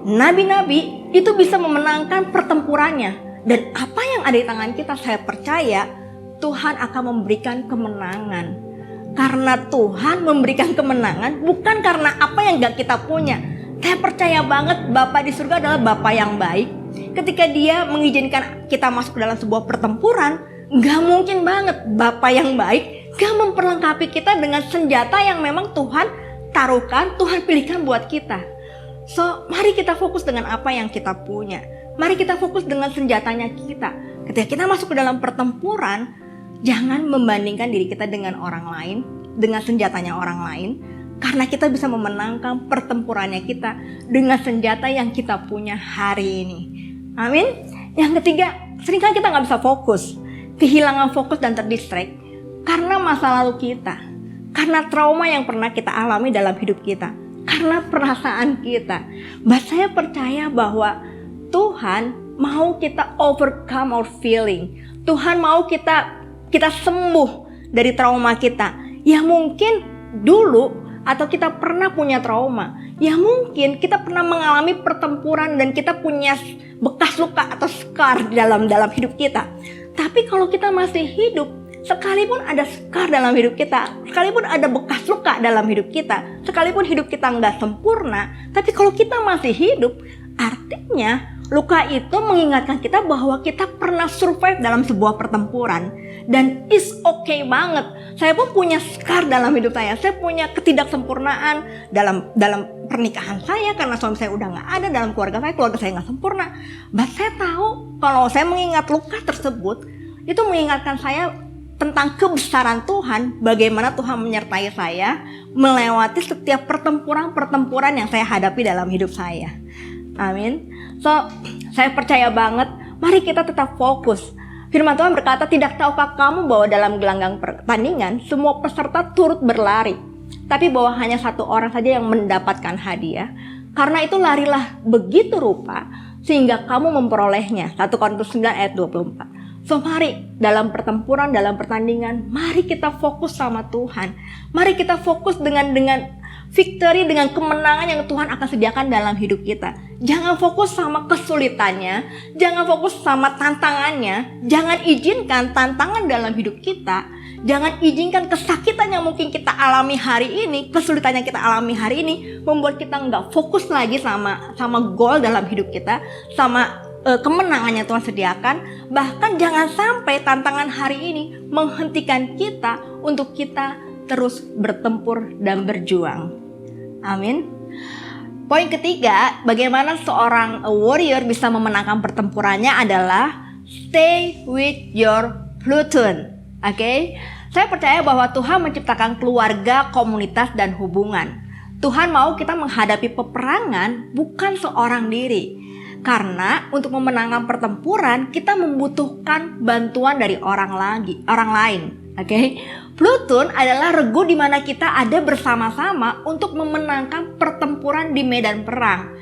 nabi-nabi itu bisa memenangkan pertempurannya. Dan apa yang ada di tangan kita, saya percaya Tuhan akan memberikan kemenangan. Karena Tuhan memberikan kemenangan bukan karena apa yang gak kita punya. Saya percaya banget Bapa di surga adalah Bapa yang baik. Ketika Dia mengizinkan kita masuk ke dalam sebuah pertempuran, gak mungkin banget Bapa yang baik gak memperlengkapi kita dengan senjata yang memang Tuhan taruhkan, Tuhan pilihkan buat kita. So, mari kita fokus dengan apa yang kita punya. Mari kita fokus dengan senjatanya kita. Ketika kita masuk ke dalam pertempuran, jangan membandingkan diri kita dengan orang lain, dengan senjatanya orang lain. Karena kita bisa memenangkan pertempurannya kita dengan senjata yang kita punya hari ini. Amin. Yang ketiga, seringkali kita gak bisa fokus. Kehilangan fokus dan terdistract karena masa lalu kita. Karena trauma yang pernah kita alami dalam hidup kita. Karena perasaan kita. Saya percaya bahwa Tuhan mau kita overcome our feeling. Tuhan mau kita sembuh dari trauma kita. Ya mungkin dulu atau kita pernah punya trauma. Ya mungkin kita pernah mengalami pertempuran dan kita punya bekas luka atau scar dalam hidup kita. Tapi kalau kita masih hidup, sekalipun ada scar dalam hidup kita, sekalipun ada bekas luka dalam hidup kita, sekalipun hidup kita nggak sempurna, tapi kalau kita masih hidup, artinya luka itu mengingatkan kita bahwa kita pernah survive dalam sebuah pertempuran. Dan is okay banget. Saya pun punya scar dalam hidup saya. Saya punya ketidaksempurnaan dalam pernikahan saya karena suami saya udah nggak ada, dalam keluarga saya nggak sempurna. Saya tahu kalau saya mengingat luka tersebut, itu mengingatkan saya tentang kebesaran Tuhan, bagaimana Tuhan menyertai saya melewati setiap pertempuran yang saya hadapi dalam hidup saya. Amin. So, saya percaya banget, mari kita tetap fokus. Firman Tuhan berkata, tidak tahukah kamu bahwa dalam gelanggang pertandingan semua peserta turut berlari, tapi bahwa hanya satu orang saja yang mendapatkan hadiah. Karena itu larilah begitu rupa sehingga kamu memperolehnya. 1 Korintus 9 ayat 24. So mari dalam pertempuran, dalam pertandingan, mari kita fokus sama Tuhan. Mari kita fokus dengan victory, dengan kemenangan yang Tuhan akan sediakan dalam hidup kita. Jangan fokus sama kesulitannya, jangan fokus sama tantangannya, jangan izinkan tantangan dalam hidup kita, jangan izinkan kesakitan yang mungkin kita alami hari ini, kesulitan yang kita alami hari ini membuat kita nggak fokus lagi sama goal dalam hidup kita, sama kemenangan yang Tuhan sediakan. Bahkan jangan sampai tantangan hari ini menghentikan kita untuk kita terus bertempur dan berjuang. Amin. Poin ketiga, bagaimana seorang warrior bisa memenangkan pertempurannya adalah stay with your platoon. Oke? Saya percaya bahwa Tuhan menciptakan keluarga, komunitas, dan hubungan. Tuhan mau kita menghadapi peperangan bukan seorang diri. Karena untuk memenangkan pertempuran kita membutuhkan bantuan dari orang lain. Oke? Platoon adalah regu di mana kita ada bersama-sama untuk memenangkan pertempuran di medan perang.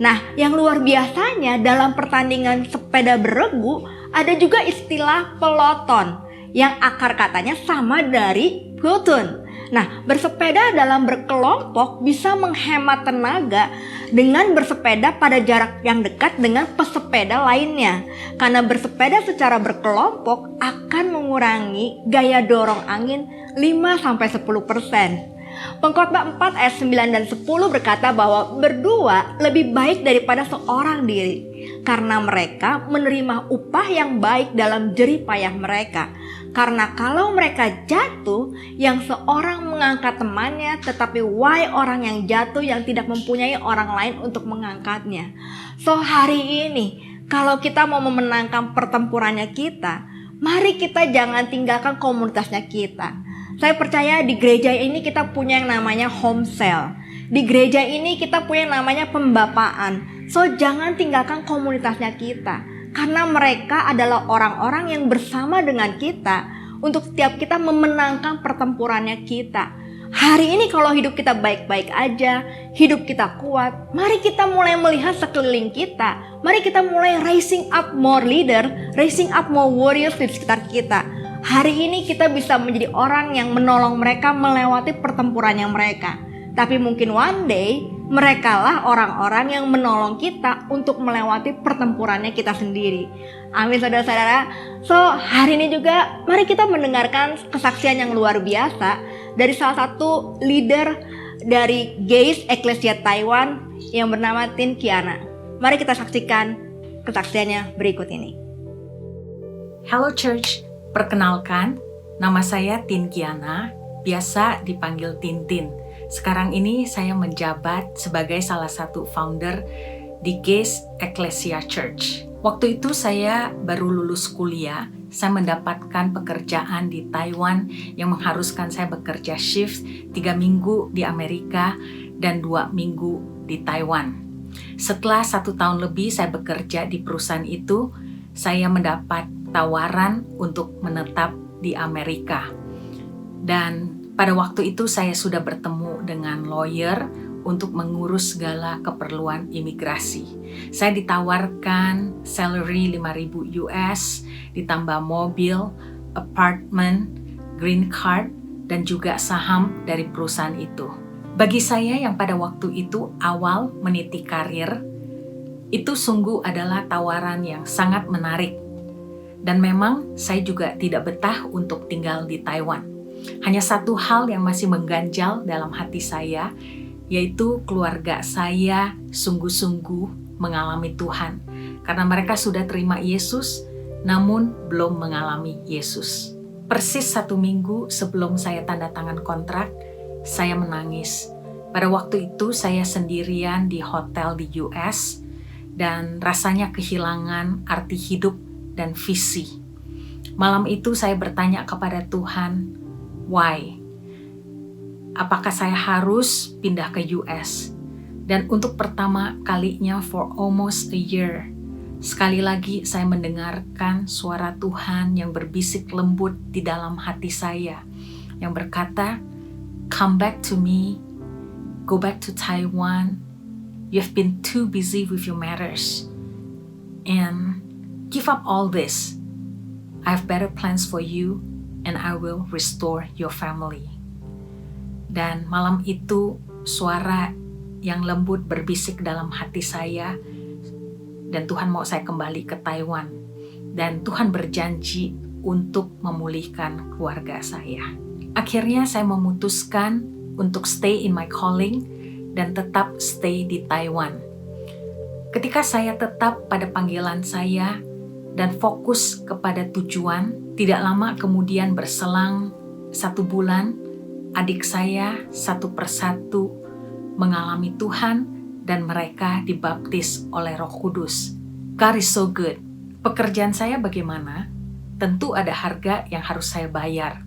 Nah, yang luar biasanya dalam pertandingan sepeda beregu ada juga istilah peloton yang akar katanya sama dari platoon. Nah, bersepeda dalam berkelompok bisa menghemat tenaga dengan bersepeda pada jarak yang dekat dengan pesepeda lainnya. Karena bersepeda secara berkelompok akan mengurangi gaya dorong angin 5-10%. Pengkhotbah 4 ayat 9 dan 10 berkata bahwa berdua lebih baik daripada seorang diri. Karena mereka menerima upah yang baik dalam jerih payah mereka. Karena kalau mereka jatuh, yang seorang mengangkat temannya, tetapi why orang yang jatuh yang tidak mempunyai orang lain untuk mengangkatnya. So hari ini, kalau kita mau memenangkan pertempurannya kita, mari kita jangan tinggalkan komunitasnya kita. Saya percaya di gereja ini kita punya yang namanya home cell. Di gereja ini kita punya yang namanya pembapaan. So jangan tinggalkan komunitasnya kita. Karena mereka adalah orang-orang yang bersama dengan kita untuk setiap kita memenangkan pertempurannya kita. Hari ini kalau hidup kita baik-baik aja, hidup kita kuat, mari kita mulai melihat sekeliling kita. Mari kita mulai raising up more leader, raising up more warriors di sekitar kita. Hari ini kita bisa menjadi orang yang menolong mereka melewati pertempurannya mereka. Tapi mungkin one day merekalah orang-orang yang menolong kita untuk melewati pertempurannya kita sendiri. Amin saudara-saudara. So hari ini juga mari kita mendengarkan kesaksian yang luar biasa dari salah satu leader dari Gaze Ecclesia Taiwan yang bernama Tin Kiana. Mari kita saksikan kesaksiannya berikut ini. Hello Church, perkenalkan nama saya Tin Kiana, biasa dipanggil Tintin. Sekarang ini saya menjabat sebagai salah satu founder di Gaze Ecclesia Church. Waktu itu saya baru lulus kuliah, saya mendapatkan pekerjaan di Taiwan yang mengharuskan saya bekerja shift 3 minggu di Amerika dan 2 minggu di Taiwan. Setelah 1 tahun lebih saya bekerja di perusahaan itu, saya mendapat tawaran untuk menetap di Amerika. Dan pada waktu itu saya sudah bertemu dengan lawyer untuk mengurus segala keperluan imigrasi. Saya ditawarkan salary 5.000 US, ditambah mobil, apartemen, green card, dan juga saham dari perusahaan itu. Bagi saya yang pada waktu itu awal meniti karir, itu sungguh adalah tawaran yang sangat menarik. Dan memang saya juga tidak betah untuk tinggal di Taiwan. Hanya satu hal yang masih mengganjal dalam hati saya, yaitu keluarga saya sungguh-sungguh mengalami Tuhan. Karena mereka sudah terima Yesus, namun belum mengalami Yesus. Persis 1 minggu sebelum saya tanda tangan kontrak, saya menangis. Pada waktu itu saya sendirian di hotel di US, dan rasanya kehilangan arti hidup dan visi. Malam itu saya bertanya kepada Tuhan, why? Apakah saya harus pindah ke US? Dan untuk pertama kalinya for almost a year, sekali lagi saya mendengarkan suara Tuhan yang berbisik lembut di dalam hati saya, yang berkata, come back to me, go back to Taiwan, you've been too busy with your matters, and give up all this. I have better plans for you, and I will restore your family. Dan malam itu suara yang lembut berbisik dalam hati saya, dan Tuhan mau saya kembali ke Taiwan. Dan Tuhan berjanji untuk memulihkan keluarga saya. Akhirnya saya memutuskan untuk stay in my calling dan tetap stay di Taiwan. Ketika saya tetap pada panggilan saya dan fokus kepada tujuan, tidak lama kemudian berselang 1 bulan, adik saya satu persatu mengalami Tuhan dan mereka dibaptis oleh Roh Kudus. God is so good. Pekerjaan saya bagaimana? Tentu ada harga yang harus saya bayar.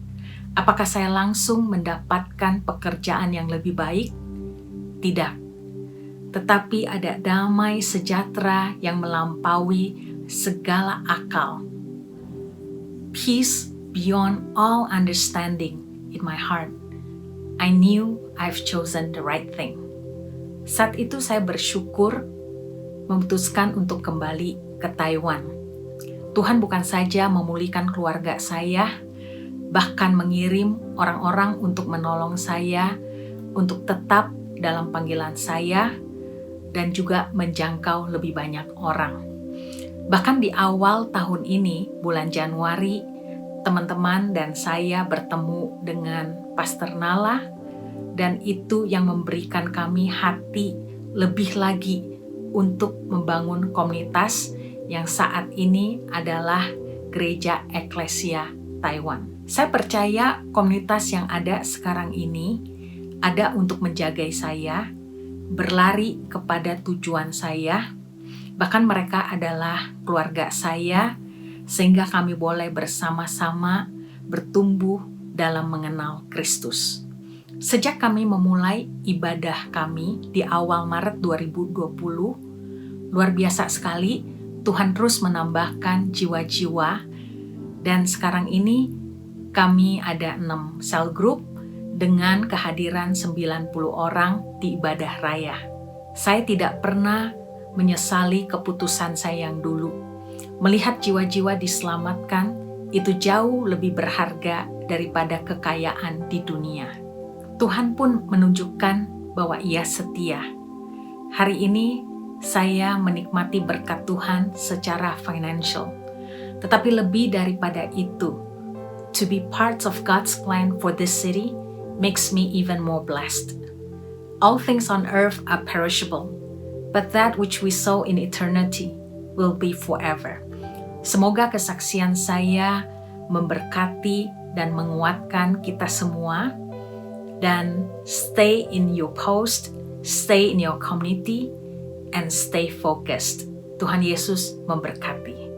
Apakah saya langsung mendapatkan pekerjaan yang lebih baik? Tidak. Tetapi ada damai sejahtera yang melampaui segala akal. Peace beyond all understanding in my heart. I knew I've chosen the right thing. Saat itu saya bersyukur memutuskan untuk kembali ke Taiwan. Tuhan bukan saja memulihkan keluarga saya, bahkan mengirim orang-orang untuk menolong saya, untuk tetap dalam panggilan saya, dan juga menjangkau lebih banyak orang. Bahkan di awal tahun ini, bulan Januari, teman-teman dan saya bertemu dengan Pastor Nala, dan itu yang memberikan kami hati lebih lagi untuk membangun komunitas yang saat ini adalah Gereja Eklesia Taiwan. Saya percaya komunitas yang ada sekarang ini ada untuk menjaga saya, berlari kepada tujuan saya, bahkan mereka adalah keluarga saya, sehingga kami boleh bersama-sama bertumbuh dalam mengenal Kristus. Sejak kami memulai ibadah kami di awal Maret 2020, luar biasa sekali Tuhan terus menambahkan jiwa-jiwa, dan sekarang ini kami ada 6 cell group dengan kehadiran 90 orang di ibadah raya. Saya tidak pernah menyesali keputusan saya yang dulu. Melihat jiwa-jiwa diselamatkan itu jauh lebih berharga daripada kekayaan di dunia. Tuhan pun menunjukkan bahwa Ia setia. Hari ini saya menikmati berkat Tuhan secara financial. Tetapi lebih daripada itu, to be part of God's plan for this city makes me even more blessed. All things on earth are perishable, but that which we sow in eternity will be forever. Semoga kesaksian saya memberkati dan menguatkan kita semua. Dan stay in your post, stay in your community, and stay focused. Tuhan Yesus memberkati.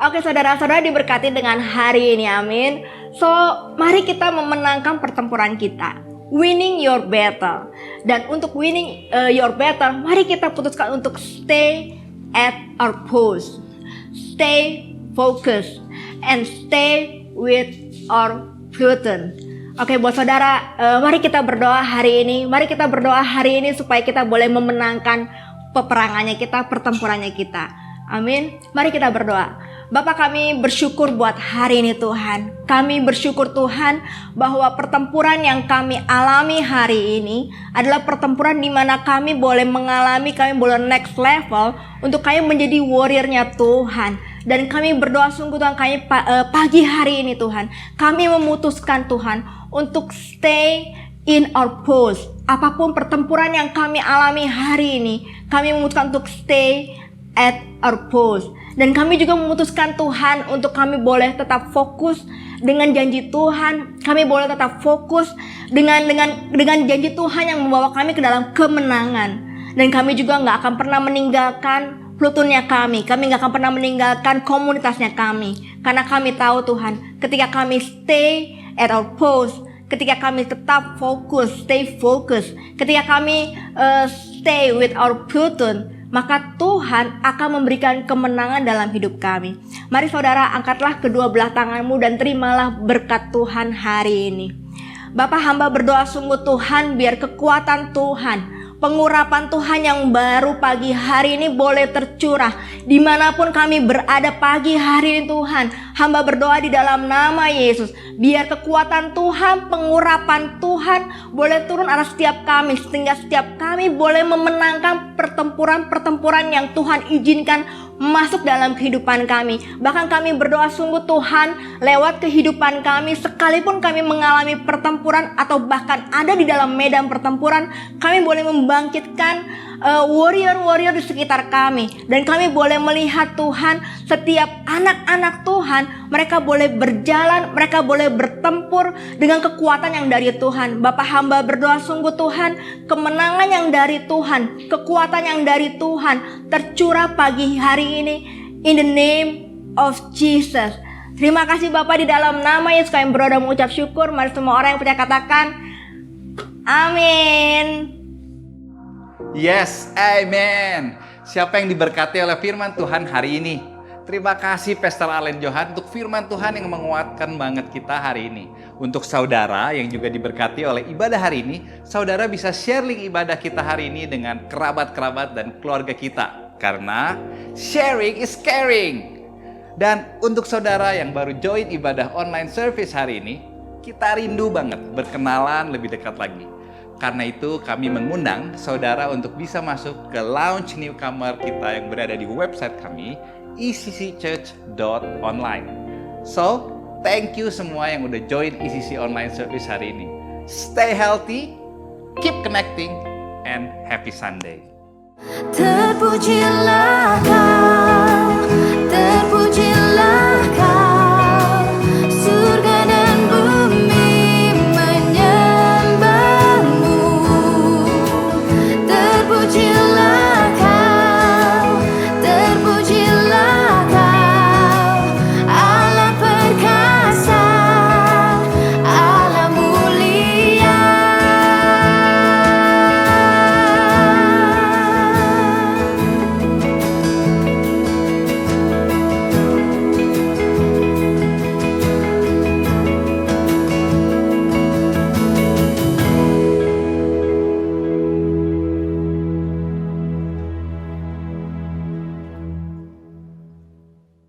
Oke saudara-saudara, diberkati dengan hari ini, amin. So, mari kita memenangkan pertempuran kita. Winning your battle. Dan untuk winning your battle, mari kita putuskan untuk stay at our post. Stay focused. And stay with our Putin. Oke, buat saudara, mari kita berdoa hari ini. Mari kita berdoa hari ini supaya kita boleh memenangkan peperangannya kita, pertempurannya kita. Amin. Mari kita berdoa. Bapa, kami bersyukur buat hari ini Tuhan. Kami bersyukur Tuhan bahwa pertempuran yang kami alami hari ini adalah pertempuran di mana kami boleh mengalami, kami boleh next level untuk kami menjadi warriornya Tuhan. Dan kami berdoa sungguh Tuhan, kami pagi hari ini Tuhan, kami memutuskan Tuhan untuk stay in our post. Apapun pertempuran yang kami alami hari ini, kami memutuskan untuk stay at our post. Dan kami juga memutuskan Tuhan untuk kami boleh tetap fokus dengan janji Tuhan. Kami boleh tetap fokus dengan janji Tuhan yang membawa kami ke dalam kemenangan. Dan kami juga gak akan pernah meninggalkan plutonnya kami gak akan pernah meninggalkan komunitasnya kami. Karena kami tahu Tuhan, ketika kami stay at our post, ketika kami tetap fokus, stay focus, ketika kami stay with our pluton, maka Tuhan akan memberikan kemenangan dalam hidup kami. Mari saudara, angkatlah kedua belah tanganmu dan terimalah berkat Tuhan hari ini. Bapa, hamba berdoa sungguh Tuhan, biar kekuatan Tuhan, pengurapan Tuhan yang baru pagi hari ini boleh tercurah dimanapun kami berada pagi hari ini Tuhan. Hamba berdoa di dalam nama Yesus, biar kekuatan Tuhan, pengurapan Tuhan boleh turun atas setiap kami, sehingga setiap kami boleh memenangkan pertempuran-pertempuran yang Tuhan izinkan masuk dalam kehidupan kami. Bahkan kami berdoa sungguh Tuhan, lewat kehidupan kami, sekalipun kami mengalami pertempuran atau bahkan ada di dalam medan pertempuran, kami boleh membangkitkan warrior-warrior di sekitar kami. Dan kami boleh melihat Tuhan, setiap anak-anak Tuhan, mereka boleh berjalan, mereka boleh bertempur dengan kekuatan yang dari Tuhan. Bapak hamba berdoa sungguh Tuhan, kemenangan yang dari Tuhan, kekuatan yang dari Tuhan tercurah pagi hari ini in the name of Jesus. Terima kasih Bapak, di dalam nama Yesus kami berdoa dan mengucap syukur. Mari semua orang yang percaya katakan amin. Yes, amen. Siapa yang diberkati oleh firman Tuhan hari ini? Terima kasih Pastor Allen Johan untuk firman Tuhan yang menguatkan banget kita hari ini. Untuk saudara yang juga diberkati oleh ibadah hari ini, saudara bisa share link ibadah kita hari ini dengan kerabat-kerabat dan keluarga kita. Karena sharing is caring. Dan untuk saudara yang baru join ibadah online service hari ini, kita rindu banget berkenalan lebih dekat lagi. Karena itu kami mengundang saudara untuk bisa masuk ke lounge newcomer kita yang berada di website kami, eccchurch.online. So, thank you semua yang udah join ECC online service hari ini. Stay healthy, keep connecting, and happy Sunday. Terpujilah kau,